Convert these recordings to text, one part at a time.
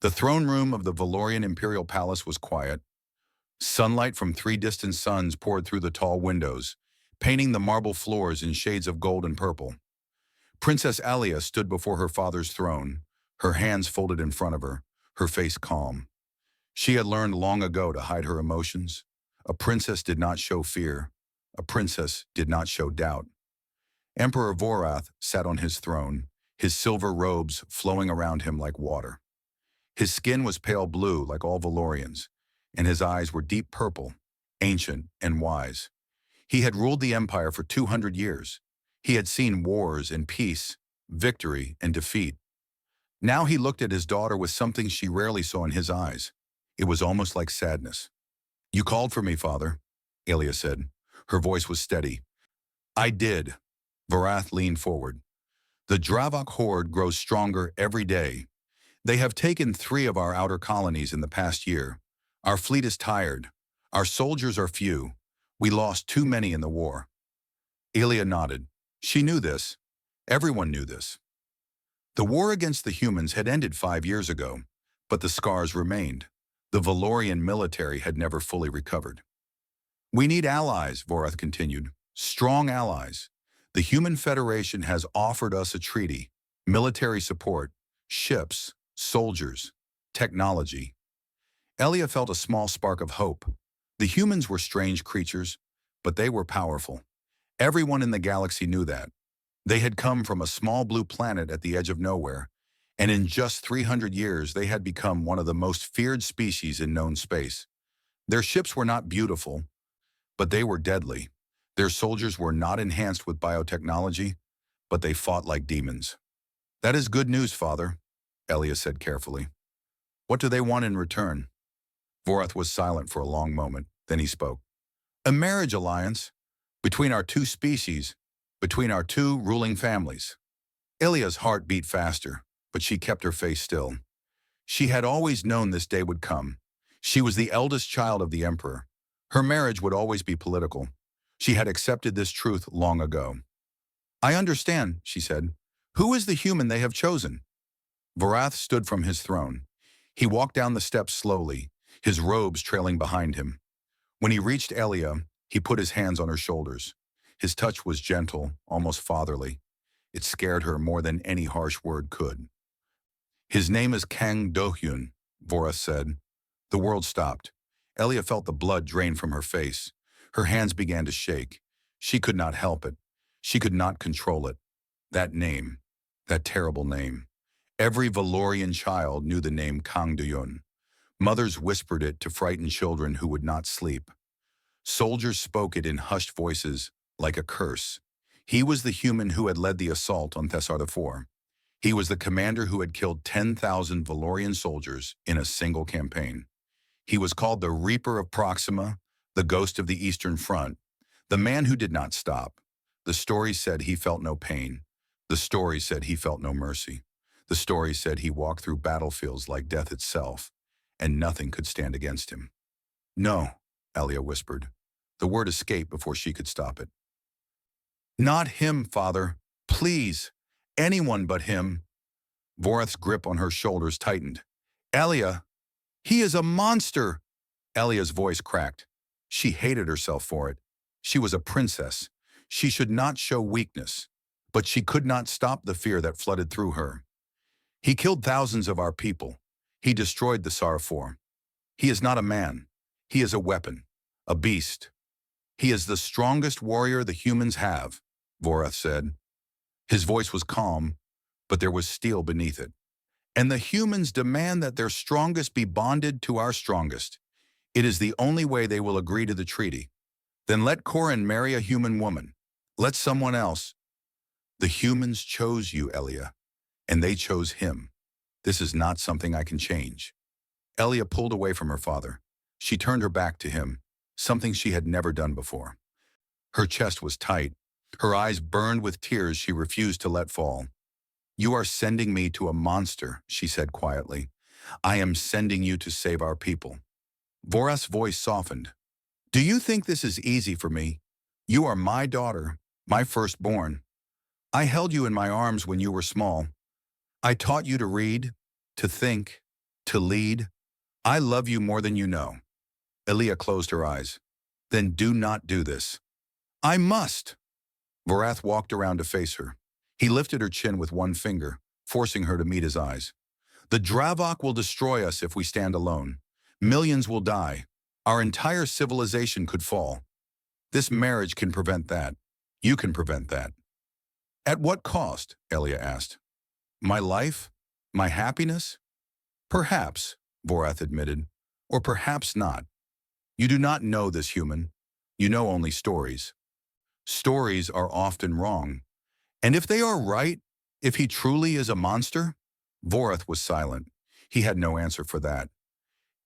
The throne room of the Valorian imperial palace was quiet. Sunlight from 3 distant suns poured through the tall windows, painting the marble floors in shades of gold and purple. Princess Alia stood before her father's throne, her hands folded in front of her face calm. She had learned long ago to hide her emotions. A princess did not show fear. A princess did not show doubt. Emperor Vorath sat on his throne, his silver robes flowing around him like water. His skin was pale blue like all Valorians, and his eyes were deep purple, ancient and wise. He had ruled the empire for 200 years. He had seen wars and peace, victory and defeat. Now he looked at his daughter with something she rarely saw in his eyes. It was almost like sadness. "You called for me, father," Alia said. Her voice was steady. "I did." Vorath leaned forward. "The Dravok horde grows stronger every day. They have taken 3 of our outer colonies in the past year. Our fleet is tired. Our soldiers are few. We lost too many in the war." Alia nodded. She knew this. Everyone knew this. The war against the humans had ended 5 years ago, but the scars remained. The Valorian military had never fully recovered. "We need allies," Vorath continued. "Strong allies. The Human Federation has offered us a treaty, military support, ships, soldiers, technology." Alia felt a small spark of hope. The humans were strange creatures, but they were powerful. Everyone in the galaxy knew that. They had come from a small blue planet at the edge of nowhere, and in just 300 years they had become one of the most feared species in known space. Their ships were not beautiful, but they were deadly. Their soldiers were not enhanced with biotechnology, but they fought like demons. "That is good news, father," Alia said carefully. "What do they want in return?" Vorath was silent for a long moment. Then he spoke. "A marriage alliance between our 2 species, between our 2 ruling families." Alia's heart beat faster, but she kept her face still. She had always known this day would come. She was the eldest child of the emperor. Her marriage would always be political. She had accepted this truth long ago. "I understand," she said. "Who is the human they have chosen?" Vorath stood from his throne. He walked down the steps slowly, his robes trailing behind him. When he reached Alia, he put his hands on her shoulders. His touch was gentle, almost fatherly. It scared her more than any harsh word could. "His name is Kang Do-hyun," Vorath said. The world stopped. Alia felt the blood drain from her face. Her hands began to shake. She could not help it. She could not control it. That name, that terrible name. Every Valorian child knew the name Kang Do-hyun. Mothers whispered it to frighten children who would not sleep. Soldiers spoke it in hushed voices, like a curse. He was the human who had led the assault on Thessar IV. He was the commander who had killed 10,000 Valorian soldiers in a single campaign. He was called the Reaper of Proxima, the Ghost of the Eastern Front, the man who did not stop. The story said he felt no pain. The story said he felt no mercy. The story said he walked through battlefields like death itself, and nothing could stand against him. "No," Alia whispered. The word escaped before she could stop it. "Not him, father. Please. Anyone but him." Vorath's grip on her shoulders tightened. "Alia, he is a monster!" Alia's voice cracked. She hated herself for it. She was a princess. She should not show weakness. But she could not stop the fear that flooded through her. "He killed thousands of our people. He destroyed the Sarafor. He is not a man. He is a weapon, a beast. He is the strongest warrior the humans have," Vorath said. His voice was calm, but there was steel beneath it. "And the humans demand that their strongest be bonded to our strongest. It is the only way they will agree to the treaty. Then let Corin marry a human woman. Let someone else." "The humans chose you, Alia, and they chose him. This is not something I can change." Alia pulled away from her father. She turned her back to him, something she had never done before. Her chest was tight. Her eyes burned with tears she refused to let fall. "You are sending me to a monster," she said quietly. "I am sending you to save our people." Vorath's voice softened. "Do you think this is easy for me? You are my daughter, my firstborn. I held you in my arms when you were small. I taught you to read, to think. To lead? I love you more than you know. Elia closed her eyes. Then do not do this. I must. Vorath walked around to face her. He lifted her chin with one finger, forcing her to meet his eyes. The Dravok will destroy us if we stand alone. Millions will die. Our entire civilization could fall. This marriage can prevent that. You can prevent that. At what cost? Elia asked. My life? My happiness? Perhaps, Vorath admitted. Or perhaps not. You do not know this human. You know only stories. Stories are often wrong. And if they are right, if he truly is a monster? Vorath was silent. He had no answer for that.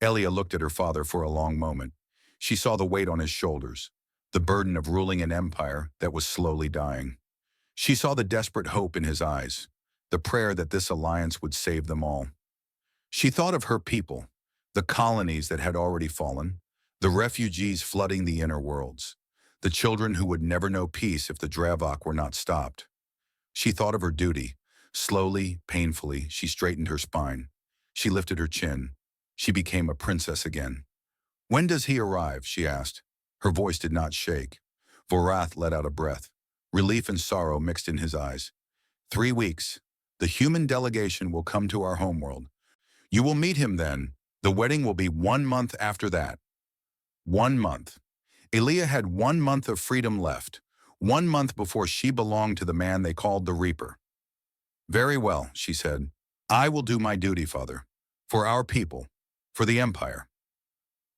Elia looked at her father for a long moment. She saw the weight on his shoulders, the burden of ruling an empire that was slowly dying. She saw the desperate hope in his eyes, the prayer that this alliance would save them all. She thought of her people, the colonies that had already fallen, the refugees flooding the inner worlds, the children who would never know peace if the Dravok were not stopped. She thought of her duty. Slowly, painfully, she straightened her spine. She lifted her chin. She became a princess again. When does he arrive? She asked. Her voice did not shake. Vorath let out a breath. Relief and sorrow mixed in his eyes. 3 weeks. The human delegation will come to our homeworld. You will meet him then. The wedding will be 1 month after that. 1 month. Elia had 1 month of freedom left. 1 month before she belonged to the man they called the Reaper. Very well, she said. I will do my duty, father. For our people. For the Empire.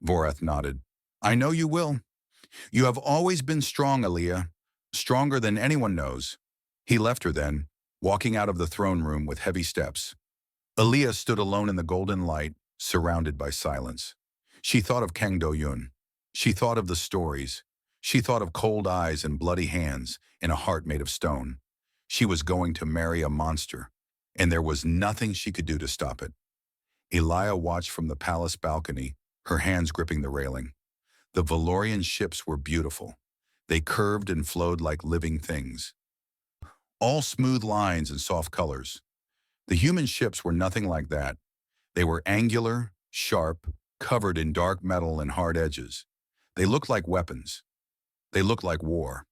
Vorath nodded. I know you will. You have always been strong, Elia. Stronger than anyone knows. He left her then, walking out of the throne room with heavy steps. Elia stood alone in the golden light, surrounded by silence. She thought of Kang Do-yun. She thought of the stories. She thought of cold eyes and bloody hands and a heart made of stone. She was going to marry a monster, and there was nothing she could do to stop it. Elia watched from the palace balcony, her hands gripping the railing. The Valorian ships were beautiful. They curved and flowed like living things. All smooth lines and soft colors. The human ships were nothing like that. They were angular, sharp, covered in dark metal and hard edges. They looked like weapons. They looked like war.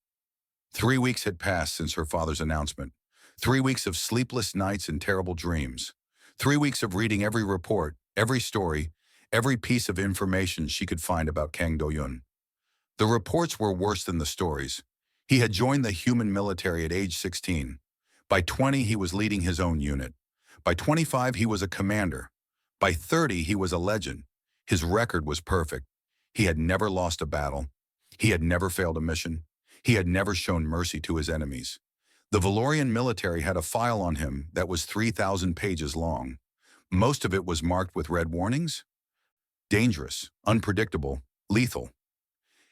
3 weeks had passed since her father's announcement. 3 weeks of sleepless nights and terrible dreams. 3 weeks of reading every report, every story, every piece of information she could find about Kang Do-yun. The reports were worse than the stories. He had joined the human military at age 16. By 20, he was leading his own unit. By 25, he was a commander. By 30, he was a legend. His record was perfect. He had never lost a battle. He had never failed a mission. He had never shown mercy to his enemies. The Valorian military had a file on him that was 3,000 pages long. Most of it was marked with red warnings. Dangerous, unpredictable, lethal.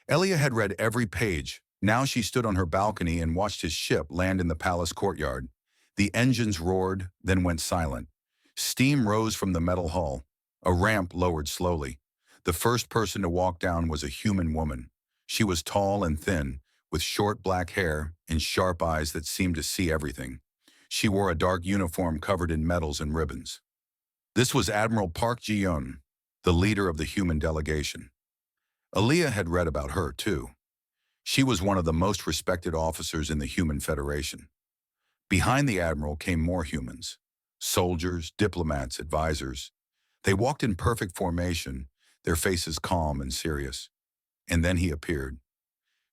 Elia had read every page. Now she stood on her balcony and watched his ship land in the palace courtyard. The engines roared, then went silent. Steam rose from the metal hull. A ramp lowered slowly. The first person to walk down was a human woman. She was tall and thin, with short black hair and sharp eyes that seemed to see everything. She wore a dark uniform covered in medals and ribbons. This was Admiral Park Ji-yeon, the leader of the human delegation. Elia had read about her, too. She was one of the most respected officers in the Human Federation. Behind the admiral came more humans. Soldiers, diplomats, advisors. They walked in perfect formation, their faces calm and serious. And then he appeared.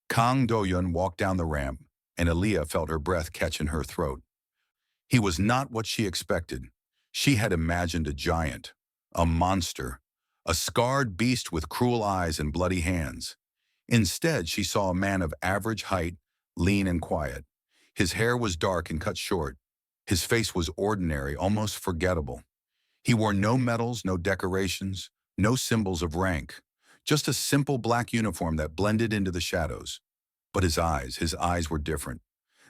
Kang Do-yun walked down the ramp, and Elia felt her breath catch in her throat. He was not what she expected. She had imagined a giant, a monster, a scarred beast with cruel eyes and bloody hands. Instead, she saw a man of average height, lean and quiet. His hair was dark and cut short. His face was ordinary, almost forgettable. He wore no medals, no decorations, no symbols of rank. Just a simple black uniform that blended into the shadows. But his eyes were different.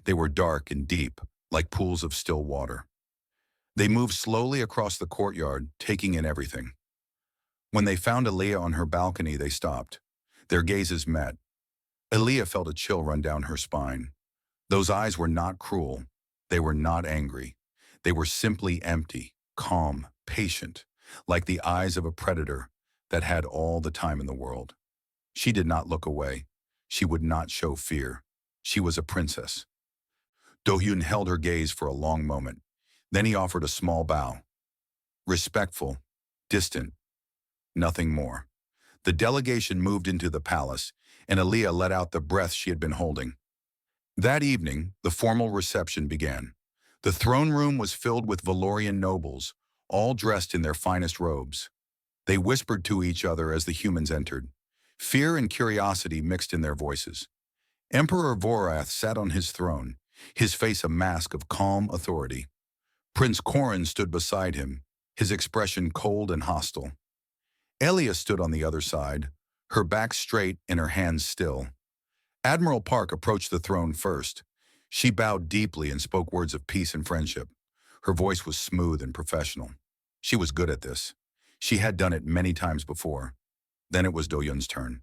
They were dark and deep, like pools of still water. They moved slowly across the courtyard, taking in everything. When they found Elia on her balcony, they stopped. Their gazes met. Elia felt a chill run down her spine. Those eyes were not cruel. They were not angry. They were simply empty, calm, patient. like the eyes of a predator that had all the time in the world. She did not look away. She would not show fear. She was a princess. Do-hyun held her gaze for a long moment. Then he offered a small bow. Respectful, distant, nothing more. The delegation moved into the palace, and Aaliyah let out the breath she had been holding. That evening, the formal reception began. The throne room was filled with Valorian nobles, all dressed in their finest robes. They whispered to each other as the humans entered. Fear and curiosity mixed in their voices. Emperor Vorath sat on his throne, his face a mask of calm authority. Prince Korin stood beside him, his expression cold and hostile. Elia stood on the other side, her back straight and her hands still. Admiral Park approached the throne first. She bowed deeply and spoke words of peace and friendship. Her voice was smooth and professional. She was good at this. She had done it many times before. Then it was Do-hyun's turn.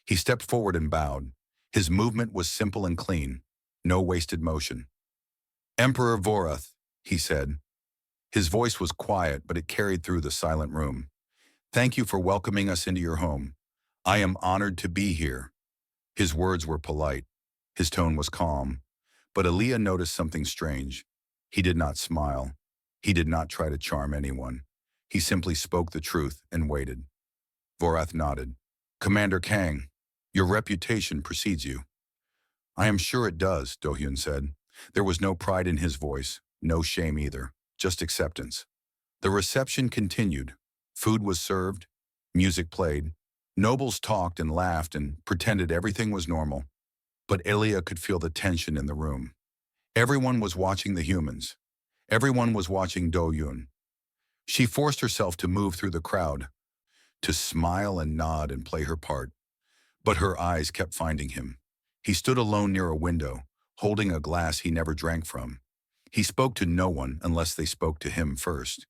He stepped forward and bowed. His movement was simple and clean, no wasted motion. Emperor Vorath, he said. His voice was quiet, but it carried through the silent room. Thank you for welcoming us into your home. I am honored to be here. His words were polite. His tone was calm. But Aaliyah noticed something strange. He did not smile. He did not try to charm anyone. He simply spoke the truth and waited. Vorath nodded. Commander Kang, your reputation precedes you. I am sure it does, Do-hyun said. There was no pride in his voice, no shame either, just acceptance. The reception continued. Food was served, music played. Nobles talked and laughed and pretended everything was normal. But Elia could feel the tension in the room. Everyone was watching the humans. Everyone was watching Do-hyun. She forced herself to move through the crowd, to smile and nod and play her part. But her eyes kept finding him. He stood alone near a window, holding a glass he never drank from. He spoke to no one unless they spoke to him first.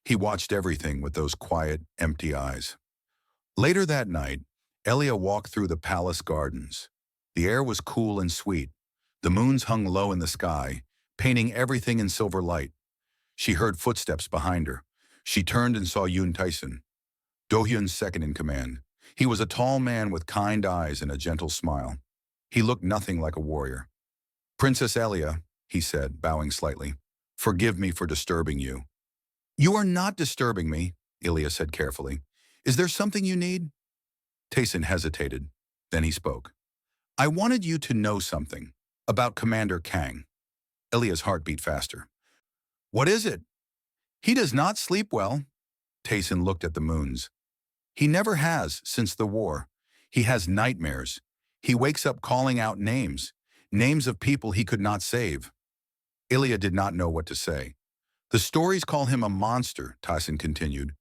He watched everything with those quiet, empty eyes. Later that night, Elia walked through the palace gardens. The air was cool and sweet. The moons hung low in the sky, painting everything in silver light. She heard footsteps behind her. She turned and saw Yoon Tyson, Do-hyun's second in command. He was a tall man with kind eyes and a gentle smile. He looked nothing like a warrior. Princess Elia, he said, bowing slightly, forgive me for disturbing you. You are not disturbing me, Elia said carefully. Is there something you need? Tyson hesitated. Then he spoke. I wanted you to know something about Commander Kang. Elia's heart beat faster. What is it? He does not sleep well. Tyson looked at the moons. He never has since the war. He has nightmares. He wakes up calling out names, names of people he could not save. Ilya did not know what to say. The stories call him a monster, Tyson continued,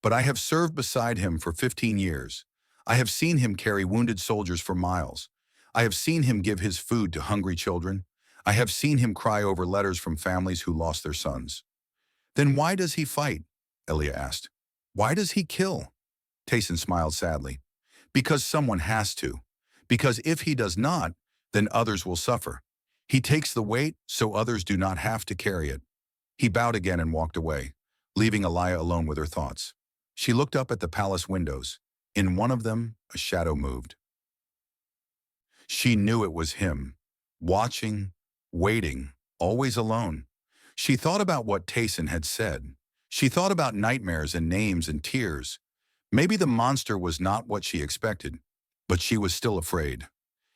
but I have served beside him for 15 years. I have seen him carry wounded soldiers for miles. I have seen him give his food to hungry children. I have seen him cry over letters from families who lost their sons. Then why does he fight? Ilya asked. Why does he kill? Tyson smiled sadly. Because someone has to. Because if he does not, then others will suffer. He takes the weight so others do not have to carry it. He bowed again and walked away, leaving Aliyah alone with her thoughts. She looked up at the palace windows. In one of them, a shadow moved. She knew it was him, watching, waiting, always alone. She thought about what Tyson had said. She thought about nightmares and names and tears. Maybe the monster was not what she expected, but she was still afraid.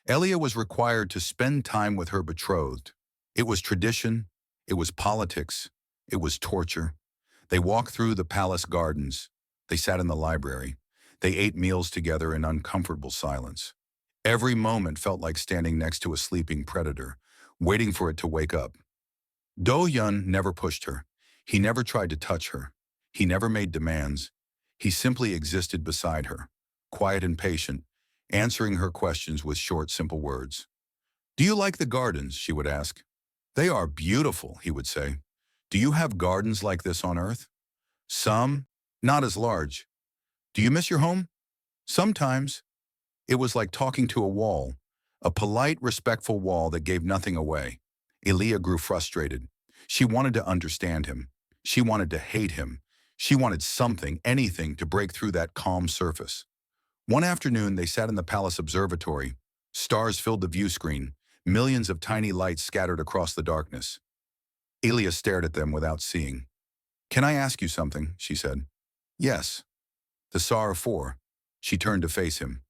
Elia was required to spend time with her betrothed. It was tradition, it was politics, it was torture. They walked through the palace gardens. They sat in the library. They ate meals together in uncomfortable silence. Every moment felt like standing next to a sleeping predator, waiting for it to wake up. Do-hyun never pushed her. He never tried to touch her. He never made demands. He simply existed beside her, quiet and patient, answering her questions with short, simple words. Do you like the gardens? She would ask. They are beautiful, he would say. Do you have gardens like this on Earth? Some, not as large. Do you miss your home? Sometimes. It was like talking to a wall, a polite, respectful wall that gave nothing away. Elia grew frustrated. She wanted to understand him. She wanted to hate him. She wanted something, anything, to break through that calm surface. One afternoon, they sat in the palace observatory. Stars filled the view screen, millions of tiny lights scattered across the darkness. Elia stared at them without seeing. "Can I ask you something?" she said. "Yes." The Tsar of Four. She turned to face him.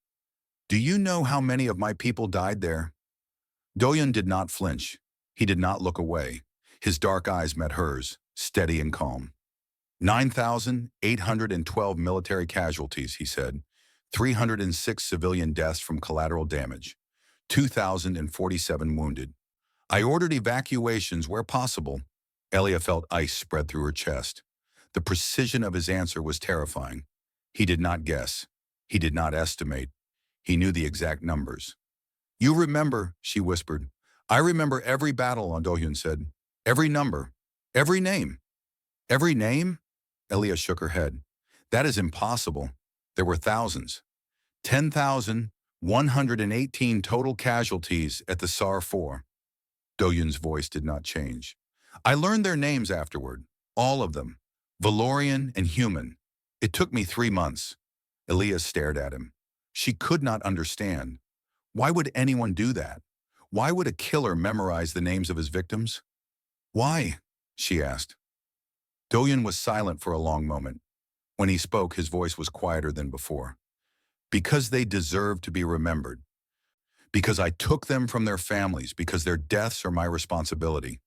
"Do you know how many of my people died there?" Doyun did not flinch. He did not look away. His dark eyes met hers, steady and calm. 9,812 military casualties, he said. 306 civilian deaths from collateral damage. 2,047 wounded. I ordered evacuations where possible. Elia felt ice spread through her chest. The precision of his answer was terrifying. He did not guess. He did not estimate. He knew the exact numbers. "You remember," she whispered. "I remember every battle," Dohyun said. "Every number. Every name." "Every name?" Elia shook her head. "That is impossible. There were thousands. 10,118 total casualties at the SAR 4. Doyun's voice did not change. "I learned their names afterward. All of them. Valorian and human. It took me 3 months. Elia stared at him. She could not understand. Why would anyone do that? Why would a killer memorize the names of his victims? "Why?" she asked. Doyun was silent for a long moment. When he spoke, his voice was quieter than before. "Because they deserve to be remembered. Because I took them from their families, because their deaths are my responsibility.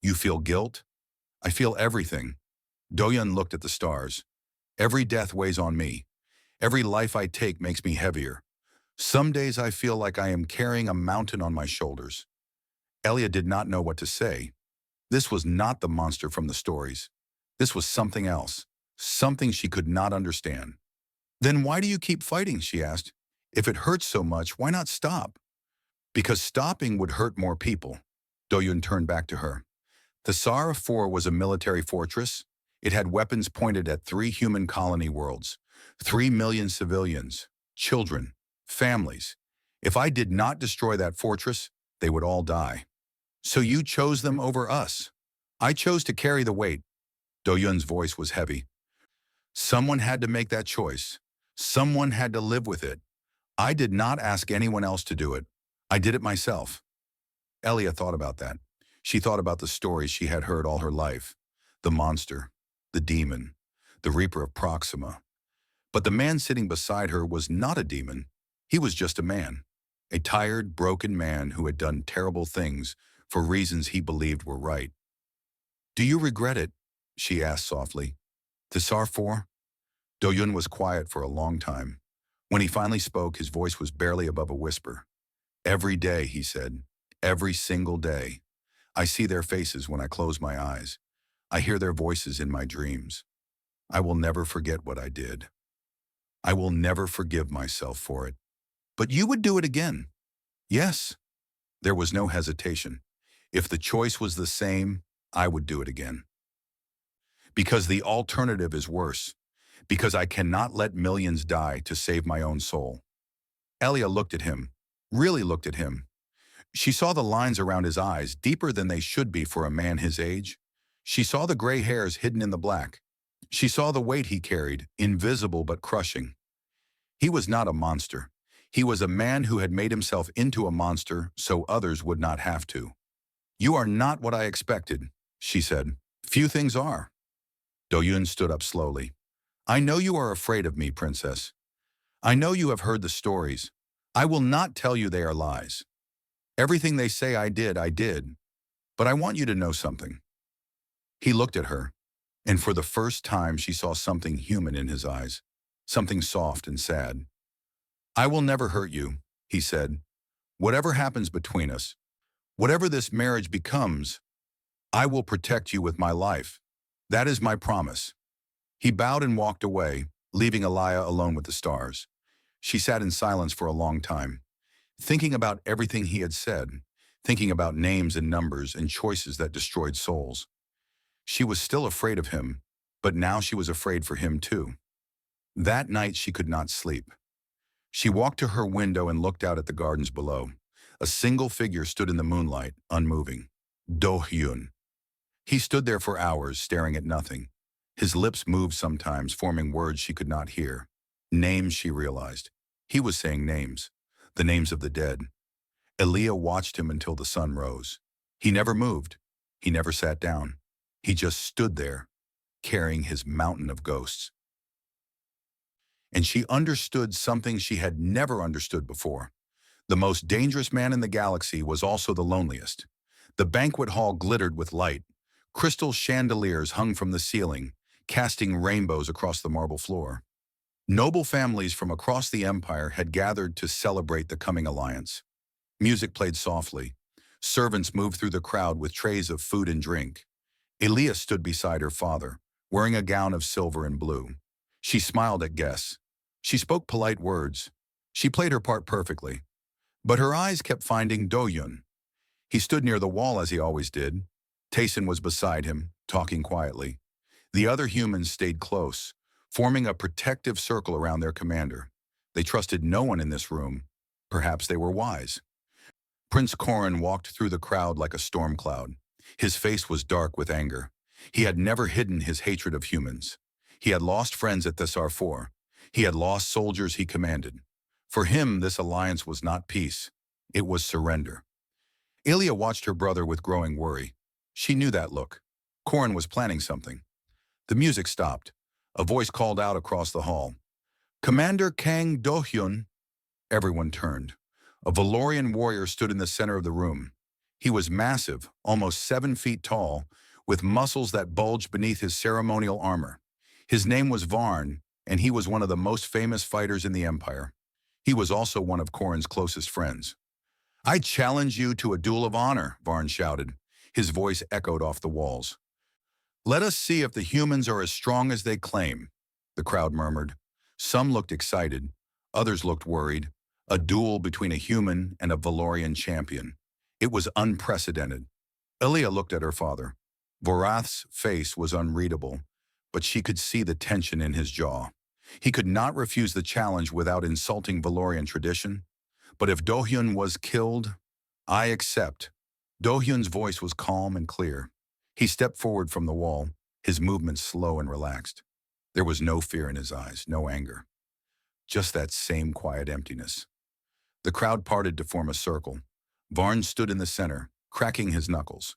You feel guilt? I feel everything." Doyun looked at the stars. "Every death weighs on me. Every life I take makes me heavier. Some days I feel like I am carrying a mountain on my shoulders." Elia did not know what to say. This was not the monster from the stories. This was something else, something she could not understand. "Then why do you keep fighting?" she asked. "If it hurts so much, why not stop?" "Because stopping would hurt more people." Doyun turned back to her. The SAR 4 was a military fortress. It had weapons pointed at 3 human colony worlds, 3 million civilians, children, families. If I did not destroy that fortress, they would all die. "So you chose them over us." "I chose to carry the weight." Doyun's voice was heavy. "Someone had to make that choice. Someone had to live with it. I did not ask anyone else to do it. I did it myself." Elia thought about that. She thought about the stories she had heard all her life. The monster, the demon, the Reaper of Proxima. But the man sitting beside her was not a demon. He was just a man. A tired, broken man who had done terrible things for reasons he believed were right. "Do you regret it?" she asked softly. "The SAR 4? Doyun was quiet for a long time. When he finally spoke, his voice was barely above a whisper. "Every day," he said. "Every single day. I see their faces when I close my eyes. I hear their voices in my dreams. I will never forget what I did. I will never forgive myself for it." "But you would do it again?" "Yes." There was no hesitation. If the choice was the same, I would do it again. Because the alternative is worse. Because I cannot let millions die to save my own soul. Elia looked at him, really looked at him. She saw the lines around his eyes, deeper than they should be for a man his age. She saw the gray hairs hidden in the black. She saw the weight he carried, invisible but crushing. He was not a monster. He was a man who had made himself into a monster so others would not have to. "You are not what I expected," she said. "Few things are." Doyun stood up slowly. "I know you are afraid of me, princess. I know you have heard the stories. I will not tell you they are lies. Everything they say I did. But I want you to know something." He looked at her, and for the first time she saw something human in his eyes, something soft and sad. "I will never hurt you," he said. "Whatever happens between us, whatever this marriage becomes, I will protect you with my life. That is my promise." He bowed and walked away, leaving Elia alone with the stars. She sat in silence for a long time, thinking about everything he had said, thinking about names and numbers and choices that destroyed souls. She was still afraid of him, but now she was afraid for him too. That night she could not sleep. She walked to her window and looked out at the gardens below. A single figure stood in the moonlight, unmoving. Do-hyun. He stood there for hours, staring at nothing. His lips moved sometimes, forming words she could not hear. Names, she realized. He was saying names. The names of the dead. Elia watched him until the sun rose. He never moved. He never sat down. He just stood there, carrying his mountain of ghosts. And she understood something she had never understood before. The most dangerous man in the galaxy was also the loneliest. The banquet hall glittered with light. Crystal chandeliers hung from the ceiling, casting rainbows across the marble floor. Noble families from across the empire had gathered to celebrate the coming alliance. Music played softly. Servants moved through the crowd with trays of food and drink. Elia stood beside her father, wearing a gown of silver and blue. She smiled at guests. She spoke polite words. She played her part perfectly. But her eyes kept finding Do-yun. He stood near the wall as he always did. Tayson was beside him, talking quietly. The other humans stayed close, forming a protective circle around their commander. They trusted no one in this room. Perhaps they were wise. Prince Corrin walked through the crowd like a storm cloud. His face was dark with anger. He had never hidden his hatred of humans. He had lost friends at Thessar IV. He had lost soldiers he commanded. For him, this alliance was not peace. It was surrender. Elia watched her brother with growing worry. She knew that look. Corrin was planning something. The music stopped. A voice called out across the hall. "Commander Kang Do-hyun." Everyone turned. A Valorian warrior stood in the center of the room. He was massive, almost 7 feet tall, with muscles that bulged beneath his ceremonial armor. His name was Varn, and he was one of the most famous fighters in the Empire. He was also one of Corrin's closest friends. "I challenge you to a duel of honor," Varn shouted. His voice echoed off the walls. "Let us see if the humans are as strong as they claim," the crowd murmured. Some looked excited, others looked worried. A duel between a human and a Valorian champion. It was unprecedented. Elia looked at her father. Vorath's face was unreadable, but she could see the tension in his jaw. He could not refuse the challenge without insulting Valorian tradition. But if Do-hyun was killed, I accept. Do-hyun's voice was calm and clear. He stepped forward from the wall, his movements slow and relaxed. There was no fear in his eyes, no anger. Just that same quiet emptiness. The crowd parted to form a circle. Varn stood in the center, cracking his knuckles.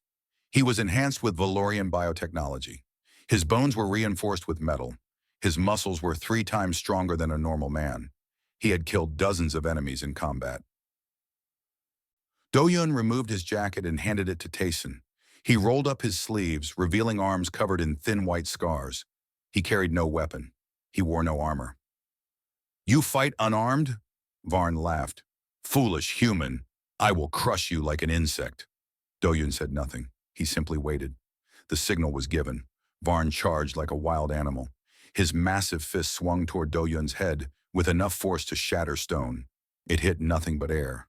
He was enhanced with Valorian biotechnology. His bones were reinforced with metal. His muscles were 3 times stronger than a normal man. He had killed dozens of enemies in combat. Do-hyun removed his jacket and handed it to Tayson. He rolled up his sleeves, revealing arms covered in thin white scars. He carried no weapon. He wore no armor. "You fight unarmed?" Varn laughed. "Foolish human, I will crush you like an insect." Do-hyun said nothing. He simply waited. The signal was given. Varn charged like a wild animal. His massive fist swung toward Do-hyun's head with enough force to shatter stone. It hit nothing but air.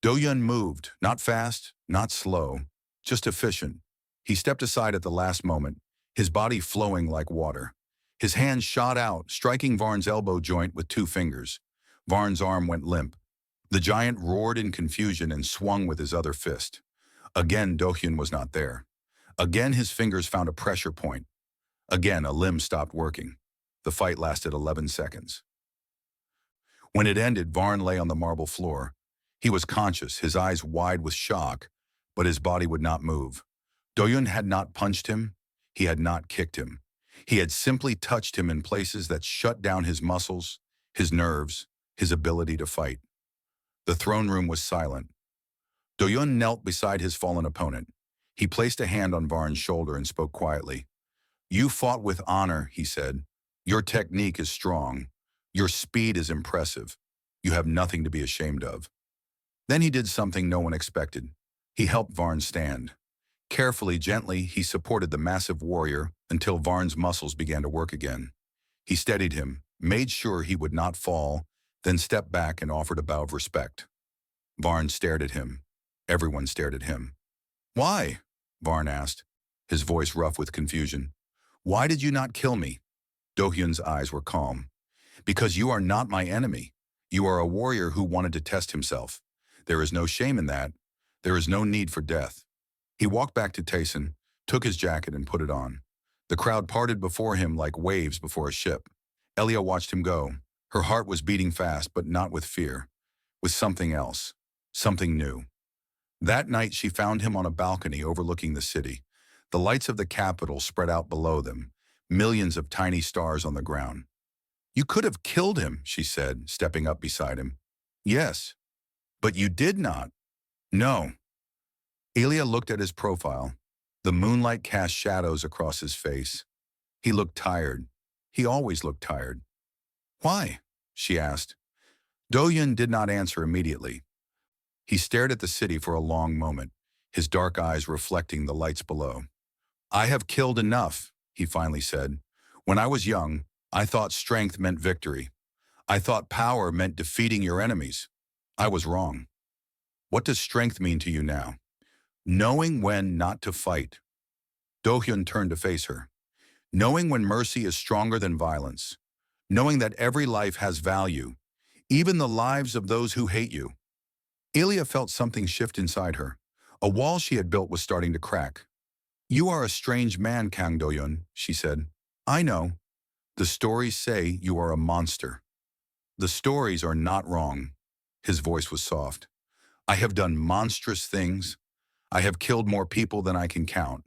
Do-hyun moved, not fast, not slow, just efficient. He stepped aside at the last moment, his body flowing like water. His hand shot out, striking Varn's elbow joint with 2 fingers. Varn's arm went limp. The giant roared in confusion and swung with his other fist. Again, Do-hyun was not there. Again, his fingers found a pressure point. Again, a limb stopped working. The fight lasted 11 seconds. When it ended, Varn lay on the marble floor. He was conscious, his eyes wide with shock, but his body would not move. Do-hyun had not punched him. He had not kicked him. He had simply touched him in places that shut down his muscles, his nerves, his ability to fight. The throne room was silent. Do-hyun knelt beside his fallen opponent. He placed a hand on Varn's shoulder and spoke quietly. "You fought with honor," he said. "Your technique is strong. Your speed is impressive. You have nothing to be ashamed of." Then he did something no one expected. He helped Varn stand. Carefully, gently, he supported the massive warrior until Varn's muscles began to work again. He steadied him, made sure he would not fall, then stepped back and offered a bow of respect. Varn stared at him. Everyone stared at him. "Why?" Varn asked, his voice rough with confusion. "Why did you not kill me?" Do-hyun's eyes were calm. "Because you are not my enemy. You are a warrior who wanted to test himself. There is no shame in that. There is no need for death." He walked back to Tayson, took his jacket and put it on. The crowd parted before him like waves before a ship. Elia watched him go. Her heart was beating fast, but not with fear, with something else, something new. That night she found him on a balcony overlooking the city. The lights of the capital spread out below them, millions of tiny stars on the ground. "You could have killed him," she said, stepping up beside him. "Yes, but you did not." "No." Elia looked at his profile. The moonlight cast shadows across his face. He looked tired. He always looked tired. "Why?" she asked. Do-yun did not answer immediately. He stared at the city for a long moment, his dark eyes reflecting the lights below. "I have killed enough," he finally said. "When I was young, I thought strength meant victory. I thought power meant defeating your enemies. I was wrong. What does strength mean to you now?" "Knowing when not to fight." Do-hyun turned to face her. "Knowing when mercy is stronger than violence. Knowing that every life has value, even the lives of those who hate you." Elia felt something shift inside her. A wall she had built was starting to crack. "You are a strange man, Kang Do-yun," she said. "I know. The stories say you are a monster." "The stories are not wrong." His voice was soft. "I have done monstrous things. I have killed more people than I can count,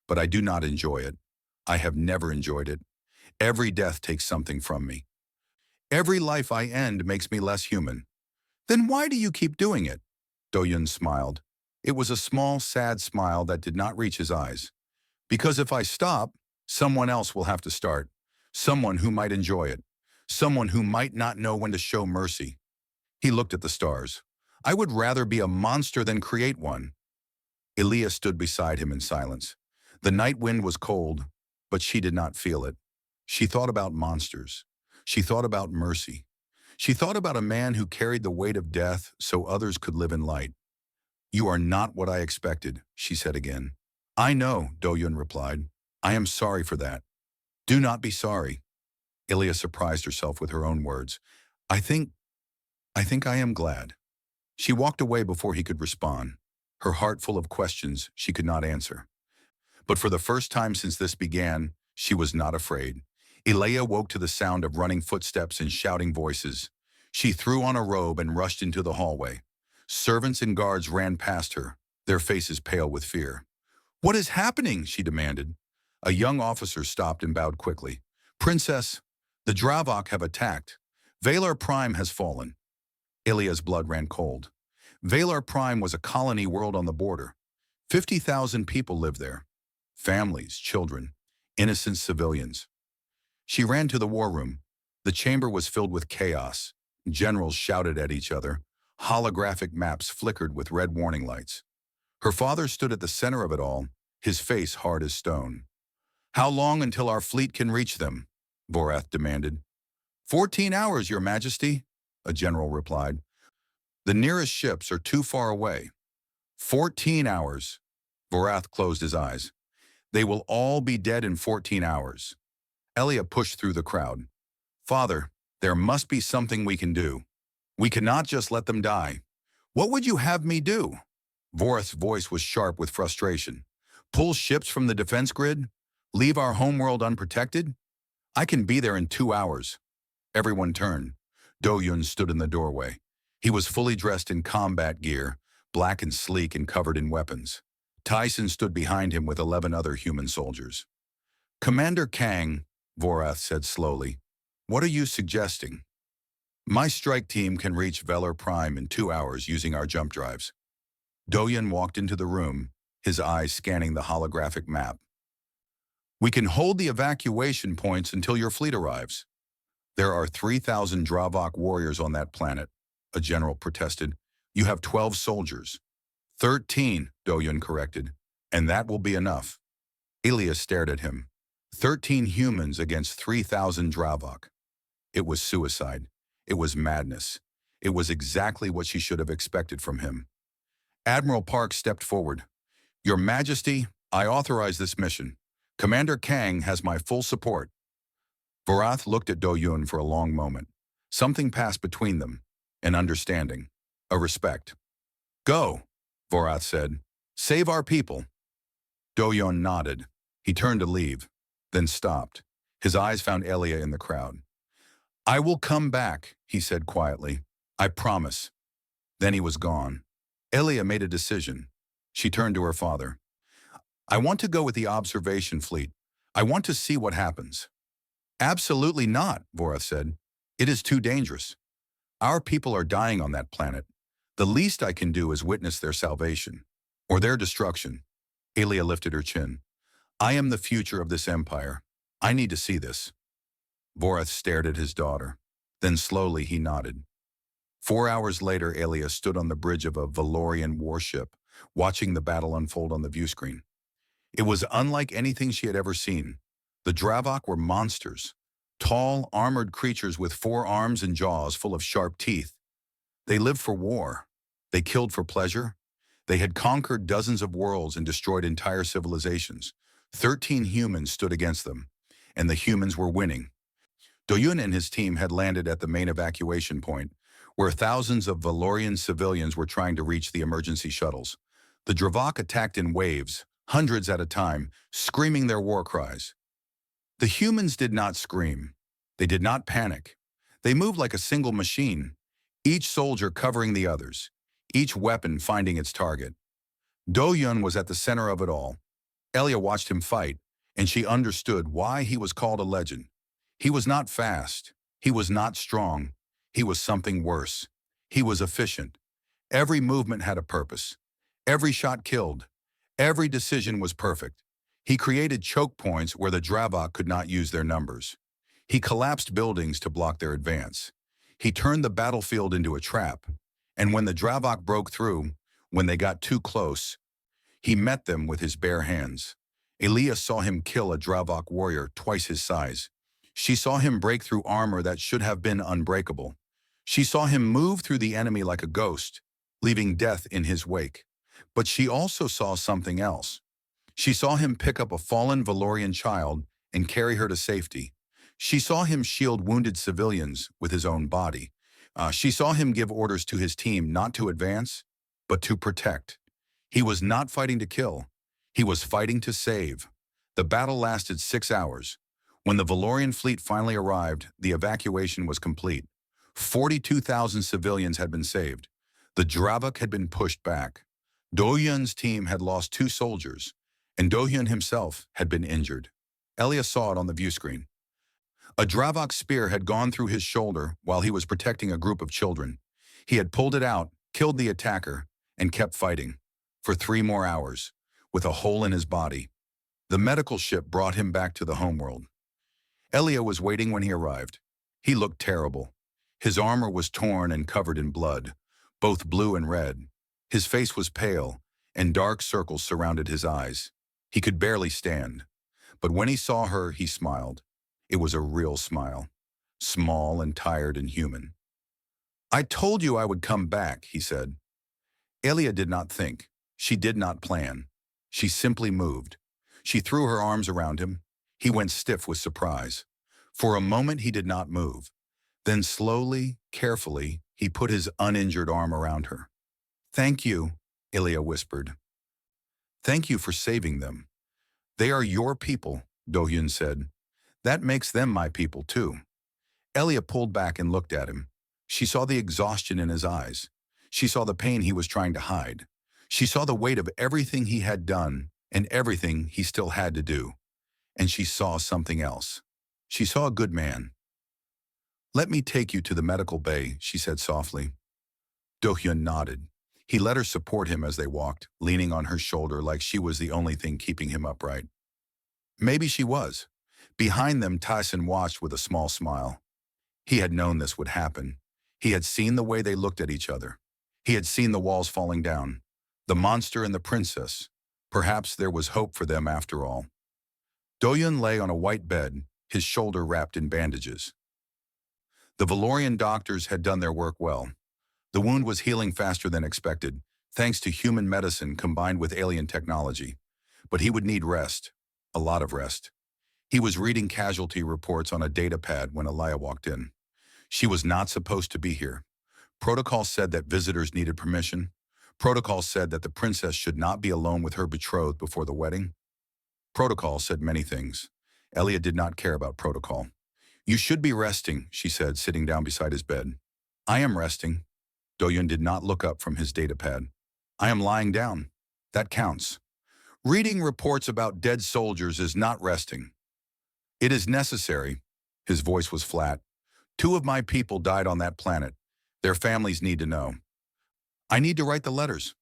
but I do not enjoy it. I have never enjoyed it. Every death takes something from me. Every life I end makes me less human." "Then why do you keep doing it?" Do-yun smiled. It was a small, sad smile that did not reach his eyes. "Because if I stop, someone else will have to start. Someone who might enjoy it. Someone who might not know when to show mercy." He looked at the stars. "I would rather be a monster than create one." Elia stood beside him in silence. The night wind was cold, but she did not feel it. She thought about monsters. She thought about mercy. She thought about a man who carried the weight of death so others could live in light. "You are not what I expected," she said again. "I know," Do-yun replied. "I am sorry for that." "Do not be sorry." Elia surprised herself with her own words. I think I am glad." She walked away before he could respond, her heart full of questions she could not answer. But for the first time since this began, she was not afraid. Elia woke to the sound of running footsteps and shouting voices. She threw on a robe and rushed into the hallway. Servants and guards ran past her, their faces pale with fear. "What is happening?" she demanded. A young officer stopped and bowed quickly. "Princess, the Dravok have attacked. Valar Prime has fallen." Ilia's blood ran cold. Valar Prime was a colony world on the border. 50,000 people lived there. Families, children, innocent civilians. She ran to the war room. The chamber was filled with chaos. Generals shouted at each other. Holographic maps flickered with red warning lights. Her father stood at the center of it all, his face hard as stone. "How long until our fleet can reach them?" Vorath demanded. 14 hours, Your Majesty," a general replied. "The nearest ships are too far away." 14 hours. Vorath closed his eyes. "They will all be dead in 14 hours. Elia pushed through the crowd. "Father, there must be something we can do. We cannot just let them die." "What would you have me do?" Vorath's voice was sharp with frustration. "Pull ships from the defense grid? Leave our homeworld unprotected? I can be there in 2 hours." Everyone turned. Do-yun stood in the doorway. He was fully dressed in combat gear, black and sleek and covered in weapons. Tyson stood behind him with 11 other human soldiers. "Commander Kang," Vorath said slowly, "what are you suggesting?" "My strike team can reach Valar Prime in 2 hours using our jump drives." Do-yun walked into the room, his eyes scanning the holographic map. "We can hold the evacuation points until your fleet arrives." "There are 3,000 Dravok warriors on that planet," a general protested. "You have 12 soldiers." 13, Do-yun corrected, "and that will be enough." Elia stared at him. 13 humans against 3,000 Dravok. It was suicide. It was madness. It was exactly what she should have expected from him. Admiral Park stepped forward. "Your Majesty, I authorize this mission. Commander Kang has my full support." Vorath looked at Do-yun for a long moment. Something passed between them, an understanding, a respect. "Go," Vorath said. "Save our people." Do-yun nodded. He turned to leave. then stopped. His eyes found Elia in the crowd. "I will come back," he said quietly. "I promise." Then he was gone. Elia made a decision. She turned to her father. "I want to go with the observation fleet. I want to see what happens." "Absolutely not," Vorath said. "It is too dangerous. Our people are dying on that planet. The least I can do is witness their salvation, or their destruction." Elia lifted her chin. "I am the future of this empire. I need to see this." Vorath stared at his daughter. Then slowly he nodded. 4 hours later, Elia stood on the bridge of a Valorian warship, watching the battle unfold on the viewscreen. It was unlike anything she had ever seen. The Dravok were monsters, tall, armored creatures with 4 arms and jaws full of sharp teeth. They lived for war. They killed for pleasure. They had conquered dozens of worlds and destroyed entire civilizations. 13 humans stood against them, and the humans were winning. Doyun and his team had landed at the main evacuation point, where thousands of Valorian civilians were trying to reach the emergency shuttles. The Dravok attacked in waves, hundreds at a time, screaming their war cries. The humans did not scream. They did not panic. They moved like a single machine, each soldier covering the others, each weapon finding its target. Do-Yun was at the center of it all. Elia watched him fight, and she understood why he was called a legend. He was not fast. He was not strong. He was something worse. He was efficient. Every movement had a purpose. Every shot killed. Every decision was perfect. He created choke points where the Dravok could not use their numbers. He collapsed buildings to block their advance. He turned the battlefield into a trap. And when the Dravok broke through, when they got too close, he met them with his bare hands. Elia saw him kill a Dravok warrior twice his size. She saw him break through armor that should have been unbreakable. She saw him move through the enemy like a ghost, leaving death in his wake. But she also saw something else. She saw him pick up a fallen Valorian child and carry her to safety. She saw him shield wounded civilians with his own body. She saw him give orders to his team not to advance, but to protect. He was not fighting to kill. He was fighting to save. The battle lasted 6 hours. When the Valorian fleet finally arrived, the evacuation was complete. 42,000 civilians had been saved. The Dravok had been pushed back. Do-Yun's team had lost 2 soldiers, and Do-Yun himself had been injured. Elia saw it on the viewscreen. A Dravok spear had gone through his shoulder while he was protecting a group of children. He had pulled it out, killed the attacker, and kept fighting for 3 more hours, with a hole in his body. The medical ship brought him back to the homeworld. Elia was waiting when he arrived. He looked terrible. His armor was torn and covered in blood, both blue and red. His face was pale, and dark circles surrounded his eyes. He could barely stand. But when he saw her, he smiled. It was a real smile, small and tired and human. "I told you I would come back," he said. Elia did not think. She did not plan. She simply moved. She threw her arms around him. He went stiff with surprise. For a moment, he did not move. Then slowly, carefully, he put his uninjured arm around her. "Thank you," Elia whispered. "Thank you for saving them. They are your people," Do-Yun said. "That makes them my people too." Elia pulled back and looked at him. She saw the exhaustion in his eyes. She saw the pain he was trying to hide. She saw the weight of everything he had done and everything he still had to do. And she saw something else. She saw a good man. "Let me take you to the medical bay," she said softly. Do-Hyun nodded. He let her support him as they walked, leaning on her shoulder like she was the only thing keeping him upright. Maybe she was. Behind them, Tyson watched with a small smile. He had known this would happen. He had seen the way they looked at each other. He had seen the walls falling down. The monster and the princess. Perhaps there was hope for them after all. Do-Yun lay on a white bed, his shoulder wrapped in bandages. The Valorian doctors had done their work well. The wound was healing faster than expected, thanks to human medicine combined with alien technology. But he would need rest, a lot of rest. He was reading casualty reports on a data pad when Elia walked in. She was not supposed to be here. Protocol said that visitors needed permission. Protocol said that the princess should not be alone with her betrothed before the wedding. Protocol said many things. Elia did not care about protocol. You should be resting, she said, sitting down beside his bed. I am resting. Do-hyun did not look up from his datapad. I am lying down. That counts. Reading reports about dead soldiers is not resting. It is necessary. His voice was flat. 2 of my people died on that planet. Their families need to know. I need to write the letters.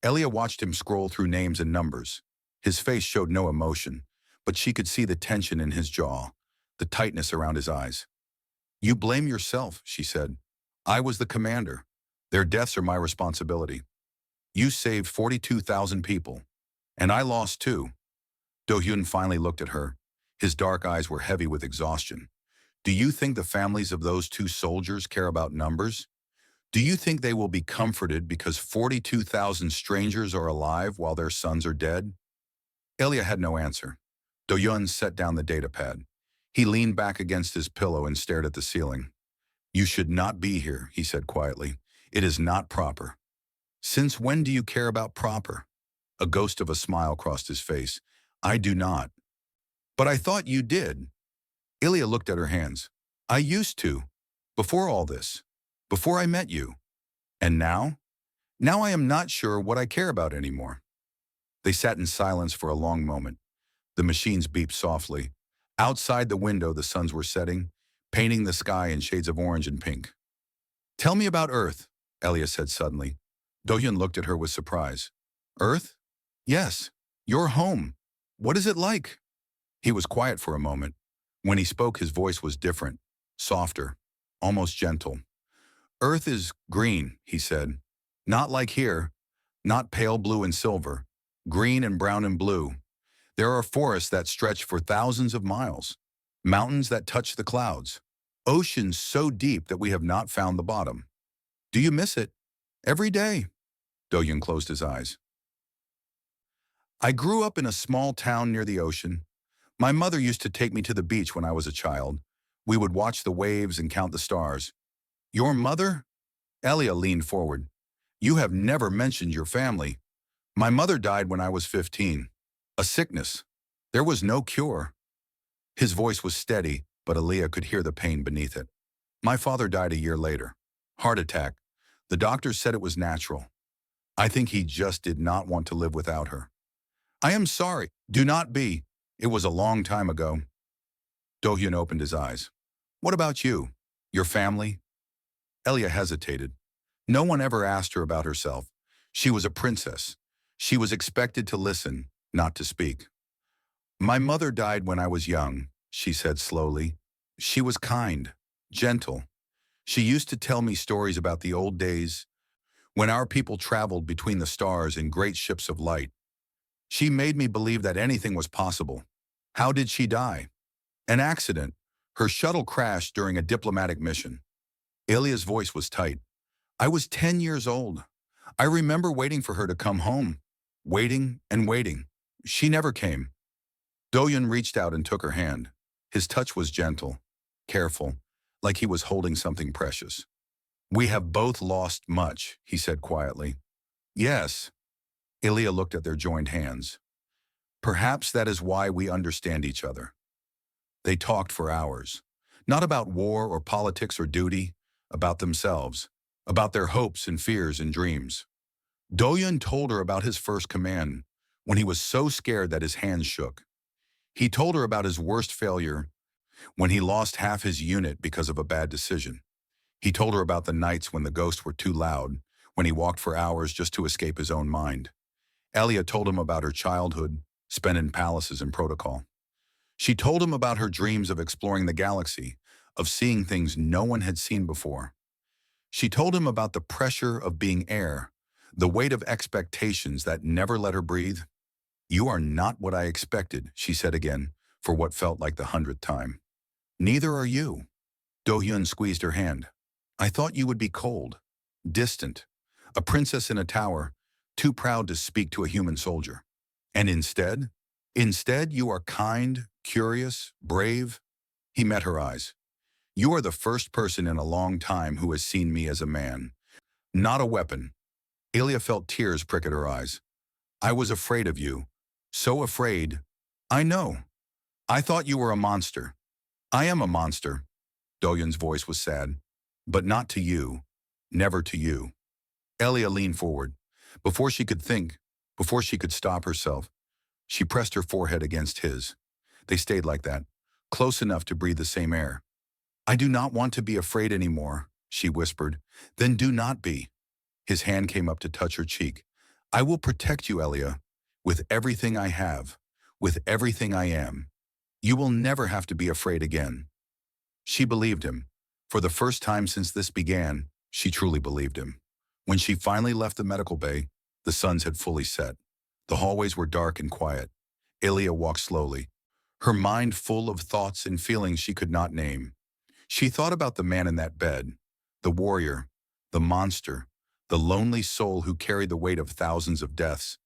Elia watched him scroll through names and numbers. His face showed no emotion, but she could see the tension in his jaw, the tightness around his eyes. You blame yourself, she said. I was the commander. Their deaths are my responsibility. You saved 42,000 people, and I lost 2. Do-hyun finally looked at her. His dark eyes were heavy with exhaustion. Do you think the families of those 2 soldiers care about numbers? Do you think they will be comforted because 42,000 strangers are alive while their sons are dead? Elia had no answer. Do-hyun set down the datapad. He leaned back against his pillow and stared at the ceiling. You should not be here, he said quietly. It is not proper. Since when do you care about proper? A ghost of a smile crossed his face. I do not. But I thought you did. Elia looked at her hands. I used to. Before all this. Before I met you. And now? Now I am not sure what I care about anymore. They sat in silence for a long moment. The machines beeped softly. Outside the window, the suns were setting, painting the sky in shades of orange and pink. Tell me about Earth, Elia said suddenly. Do-hyun looked at her with surprise. Earth? Yes. Your home. What is it like? He was quiet for a moment. When he spoke, his voice was different, softer, almost gentle. Earth is green, he said. Not like here. Not pale blue and silver. Green and brown and blue. There are forests that stretch for thousands of miles. Mountains that touch the clouds. Oceans so deep that we have not found the bottom. Do you miss it? Every day. Do-hyun closed his eyes. I grew up in a small town near the ocean. My mother used to take me to the beach when I was a child. We would watch the waves and count the stars. Your mother? Elia leaned forward. You have never mentioned your family. My mother died when I was 15. A sickness. There was no cure. His voice was steady, but Elia could hear the pain beneath it. My father died a year later. Heart attack. The doctors said it was natural. I think he just did not want to live without her. I am sorry. Do not be. It was a long time ago. Do-hyun opened his eyes. What about you? Your family? Elia hesitated. No one ever asked her about herself. She was a princess. She was expected to listen, not to speak. My mother died when I was young, she said slowly. She was kind, gentle. She used to tell me stories about the old days, when our people traveled between the stars in great ships of light. She made me believe that anything was possible. How did she die? An accident. Her shuttle crashed during a diplomatic mission. Elia's voice was tight. I was 10 years old. I remember waiting for her to come home. Waiting and waiting. She never came. Do-hyun reached out and took her hand. His touch was gentle, careful, like he was holding something precious. We have both lost much, he said quietly. Yes. Elia looked at their joined hands. Perhaps that is why we understand each other. They talked for hours. Not about war or politics or duty, about themselves, about their hopes and fears and dreams. Do-hyun told her about his first command, when he was so scared that his hands shook. He told her about his worst failure, when he lost half his unit because of a bad decision. He told her about the nights when the ghosts were too loud, when he walked for hours just to escape his own mind. Elia told him about her childhood, spent in palaces and protocol. She told him about her dreams of exploring the galaxy, of seeing things no one had seen before. She told him about the pressure of being heir, the weight of expectations that never let her breathe. You are not what I expected, she said again, for what felt like the 100th time. Neither are you. Do-hyun squeezed her hand. I thought you would be cold, distant, a princess in a tower, too proud to speak to a human soldier. And instead you are kind, curious, brave. He met her eyes. You are the first person in a long time who has seen me as a man, not a weapon. Elia felt tears prick at her eyes. I was afraid of you. So afraid. I know. I thought you were a monster. I am a monster. Doyun's voice was sad. But not to you. Never to you. Elia leaned forward. Before she could think, before she could stop herself, she pressed her forehead against his. They stayed like that, close enough to breathe the same air. I do not want to be afraid anymore, she whispered. Then do not be. His hand came up to touch her cheek. I will protect you, Elia, with everything I have, with everything I am. You will never have to be afraid again. She believed him. For the first time since this began, she truly believed him. When she finally left the medical bay, the suns had fully set. The hallways were dark and quiet. Elia walked slowly, her mind full of thoughts and feelings she could not name. She thought about the man in that bed, the warrior, the monster, the lonely soul who carried the weight of thousands of deaths.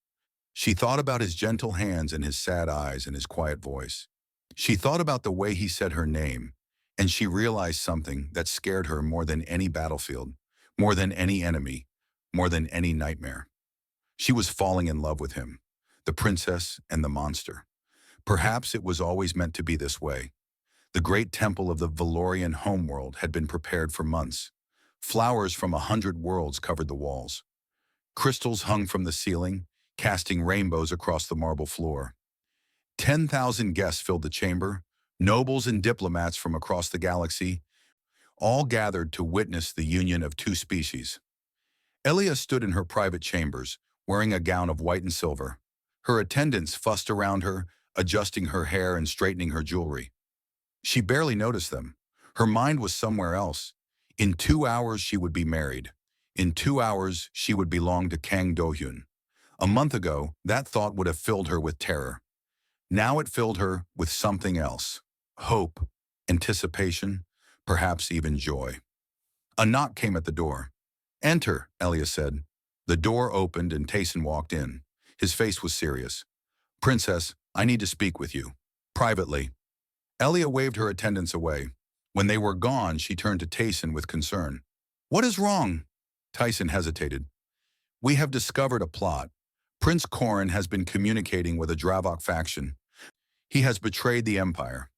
She thought about his gentle hands and his sad eyes and his quiet voice. She thought about the way he said her name, and she realized something that scared her more than any battlefield, more than any enemy, more than any nightmare. She was falling in love with him, the princess and the monster. Perhaps it was always meant to be this way. The great temple of the Valorian homeworld had been prepared for months. Flowers from 100 worlds covered the walls. Crystals hung from the ceiling, casting rainbows across the marble floor. 10,000 guests filled the chamber, nobles and diplomats from across the galaxy, all gathered to witness the union of two species. Elia stood in her private chambers, wearing a gown of white and silver. Her attendants fussed around her, adjusting her hair and straightening her jewelry. She barely noticed them. Her mind was somewhere else. In 2 hours she would be married. In 2 hours she would belong to Kang Do-hyun. A month ago, that thought would have filled her with terror. Now it filled her with something else. Hope, anticipation, perhaps even joy. A knock came at the door. Enter, Elia said. The door opened and Tayson walked in. His face was serious. Princess, I need to speak with you. Privately. Elia waved her attendants away. When they were gone, she turned to Tayson with concern. What is wrong? Tyson hesitated. We have discovered a plot. Prince Korin has been communicating with a Dravok faction. He has betrayed the Empire.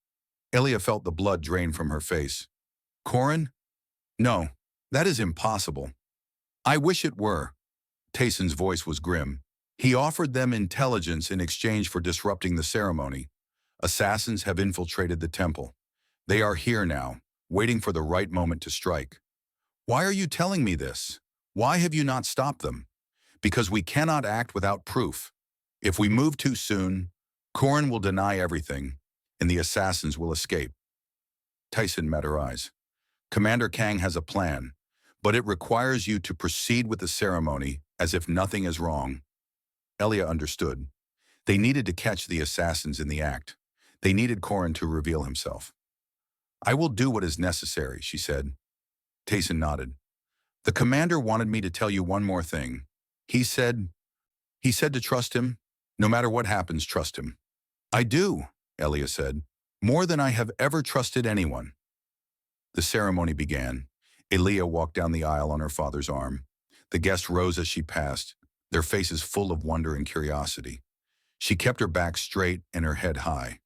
Elia felt the blood drain from her face. Korin? No, that is impossible. I wish it were. Tayson's voice was grim. He offered them intelligence in exchange for disrupting the ceremony. Assassins have infiltrated the temple. They are here now, waiting for the right moment to strike. Why are you telling me this? Why have you not stopped them? Because we cannot act without proof. If we move too soon, Korin will deny everything, and the assassins will escape. Tayson met her eyes. Commander Kang has a plan, but it requires you to proceed with the ceremony as if nothing is wrong. Elia understood. They needed to catch the assassins in the act. They needed Korin to reveal himself. I will do what is necessary, she said. Tayson nodded. The commander wanted me to tell you one more thing. He said to trust him. No matter what happens, trust him. I do, Elia said, more than I have ever trusted anyone. The ceremony began. Elia walked down the aisle on her father's arm. The guests rose as she passed, their faces full of wonder and curiosity. She kept her back straight and her head high.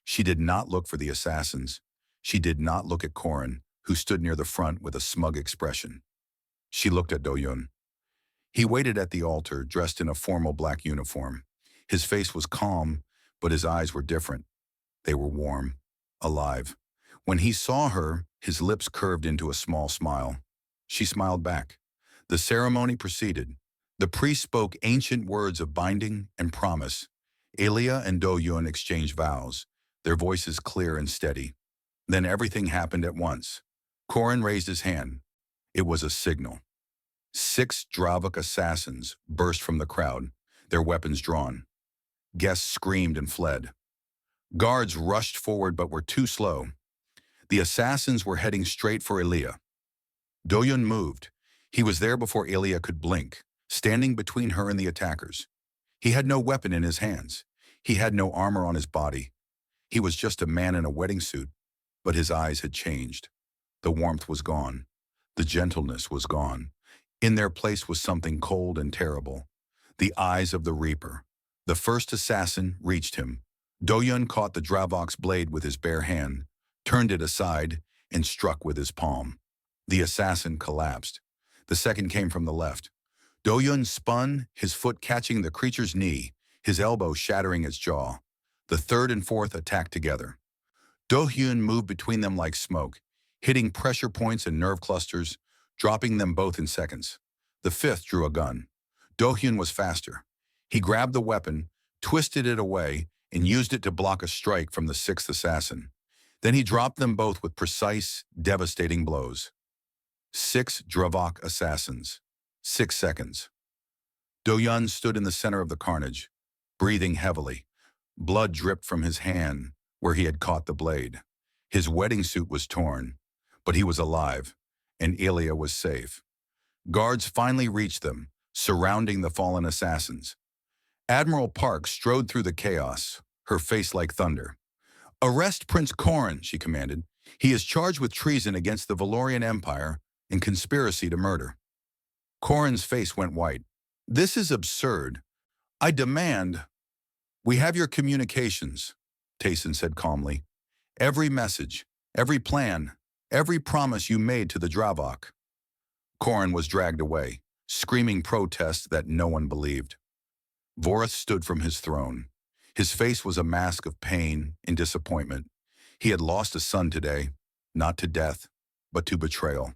She did not look for the assassins. She did not look at Korin, who stood near the front with a smug expression. She looked at Do-hyun. He waited at the altar, dressed in a formal black uniform. His face was calm, but his eyes were different. They were warm, alive. When he saw her, his lips curved into a small smile. She smiled back. The ceremony proceeded. The priest spoke ancient words of binding and promise. Elia and Do-hyun exchanged vows, their voices clear and steady. Then everything happened at once. Korin raised his hand. It was a signal. 6 Dravok assassins burst from the crowd, their weapons drawn. Guests screamed and fled. Guards rushed forward but were too slow. The assassins were heading straight for Elia. Do-hyun moved. He was there before Elia could blink, standing between her and the attackers. He had no weapon in his hands. He had no armor on his body. He was just a man in a wedding suit, but his eyes had changed. The warmth was gone. The gentleness was gone. In their place was something cold and terrible. The eyes of the Reaper. The first assassin reached him. Do-yun caught the Dravok's blade with his bare hand, turned it aside, and struck with his palm. The assassin collapsed. The second came from the left. Do-yun spun, his foot catching the creature's knee, his elbow shattering its jaw. The third and fourth attacked together. Do-hyun moved between them like smoke, hitting pressure points and nerve clusters, dropping them both in seconds. The fifth drew a gun. Do-hyun was faster. He grabbed the weapon, twisted it away, and used it to block a strike from the sixth assassin. Then he dropped them both with precise, devastating blows. 6 Dravok assassins. 6 seconds. Do-yun stood in the center of the carnage, breathing heavily. Blood dripped from his hand where he had caught the blade. His wedding suit was torn, but he was alive, and Ilya was safe. Guards finally reached them, surrounding the fallen assassins. Admiral Park strode through the chaos, her face like thunder. "Arrest Prince Korin," she commanded. "He is charged with treason against the Valorian Empire and conspiracy to murder." Korin's face went white. "This is absurd. I demand—" "We have your communications," Tayson said calmly. "Every message, every plan, every promise you made to the Dravok." Korin was dragged away, screaming protests that no one believed. Vorith stood from his throne. His face was a mask of pain and disappointment. He had lost a son today, not to death, but to betrayal.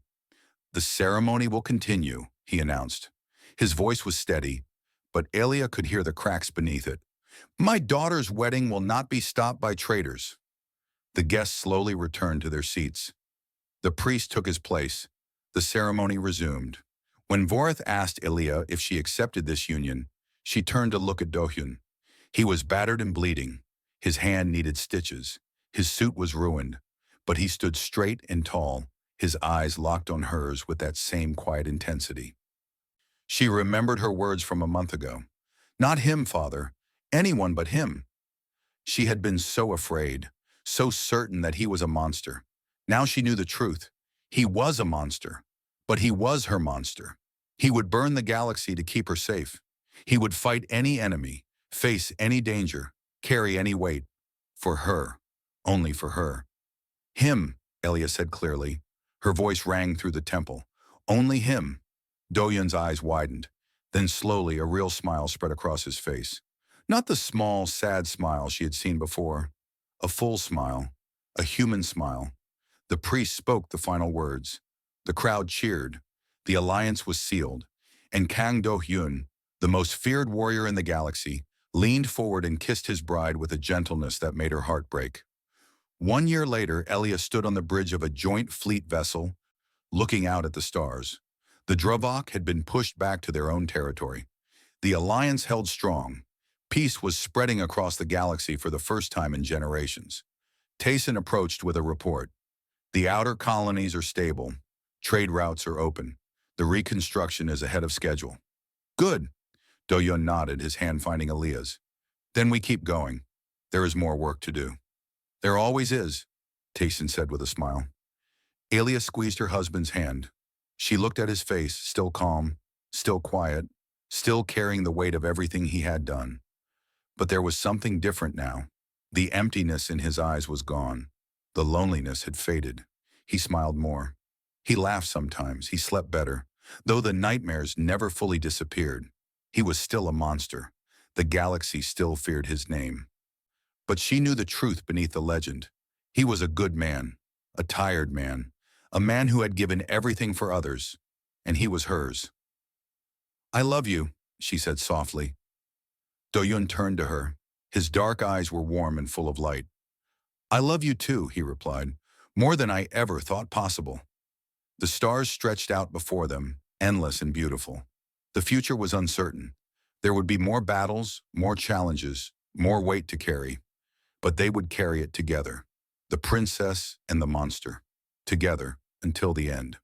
"The ceremony will continue," he announced. His voice was steady, but Ilya could hear the cracks beneath it. "My daughter's wedding will not be stopped by traitors." The guests slowly returned to their seats. The priest took his place. The ceremony resumed. When Vorith asked Ilya if she accepted this union, she turned to look at Do-hyun. He was battered and bleeding. His hand needed stitches. His suit was ruined, but he stood straight and tall, his eyes locked on hers with that same quiet intensity. She remembered her words from a month ago. "Not him, father. Anyone but him." She had been so afraid, so certain that he was a monster. Now she knew the truth. He was a monster, but he was her monster. He would burn the galaxy to keep her safe. He would fight any enemy, face any danger, carry any weight. For her. Only for her. "Him," Ilya said clearly. Her voice rang through the temple. "Only him." Do-yun's eyes widened. Then slowly a real smile spread across his face. Not the small, sad smile she had seen before. A full smile. A human smile. The priest spoke the final words. The crowd cheered. The alliance was sealed. And Kang Do-hyun, the most feared warrior in the galaxy, leaned forward and kissed his bride with a gentleness that made her heart break. 1 year later, Ilya stood on the bridge of a joint fleet vessel, looking out at the stars. The Dravok had been pushed back to their own territory. The alliance held strong. Peace was spreading across the galaxy for the first time in generations. Tayson approached with a report. "The outer colonies are stable. Trade routes are open. The reconstruction is ahead of schedule." "Good." Do-yun nodded, his hand finding Ilya's. "Then we keep going. There is more work to do." "There always is," Tayson said with a smile. Ilya squeezed her husband's hand. She looked at his face, still calm, still quiet, still carrying the weight of everything he had done. But there was something different now. The emptiness in his eyes was gone. The loneliness had faded. He smiled more. He laughed sometimes. He slept better. Though the nightmares never fully disappeared, he was still a monster. The galaxy still feared his name. But she knew the truth beneath the legend. He was a good man, a tired man, a man who had given everything for others, and he was hers. "I love you," she said softly. Do-yun turned to her. His dark eyes were warm and full of light. "I love you too," he replied, "more than I ever thought possible." The stars stretched out before them, endless and beautiful. The future was uncertain. There would be more battles, more challenges, more weight to carry. But they would carry it together. The princess and the monster. Together until the end.